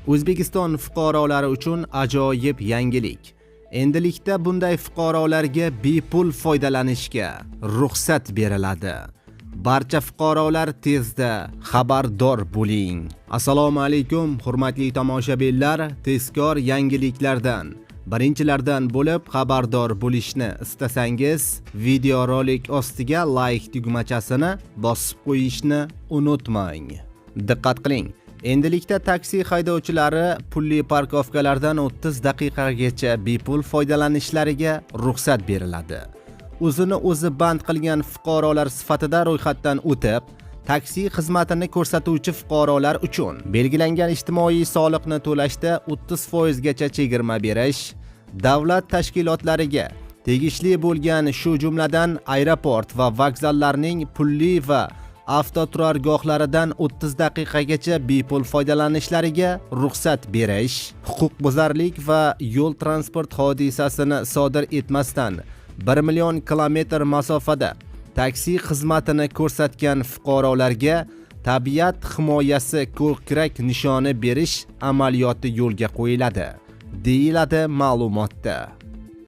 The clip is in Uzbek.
O'zbekiston fuqarolari uchun ajoyib yangilik. Endilikda bunday fuqarolarga bepul foydalanishga ruxsat beriladi. Barcha fuqarolar tezda xabardor bo'ling. Assalomu alaykum, hurmatli tomoshabinlar. Tezkor yangiliklardan birinchilardan bo'lib xabardor bo'lishni istasangiz, videorolik ostiga like tugmachasini bosib qo'yishni unutmang. Diqqat qiling. Endilikda taksi haydovchilari pulli parkovkalardan 30 daqiqagacha bepul foydalanishlariga ruxsat beriladi. O'zini o'zi band qilgan fuqarolar sifatida ro'yxatdan o'tib, taksi xizmatini ko'rsatuvchi fuqarolar uchun belgilangan ijtimoiy soliqni to'lashda 30% gacha chegirma berish, davlat tashkilotlariga tegishli bo'lgan, shu jumladan aeroport va vokzallarning pulli va avtoturargohlaridan 30 daqiqagacha bepul foydalanishlariga ruxsat berish, huquqbuzarlik va yo'l transport hodisasini sodir etmasdan 1 million kilometr masofada taksi xizmatini ko'rsatgan fuqarolarga tabiat himoyasi ko'krak nishoni berish amaliyoti yo'lga qo'yiladi, deyiladi ma'lumotda.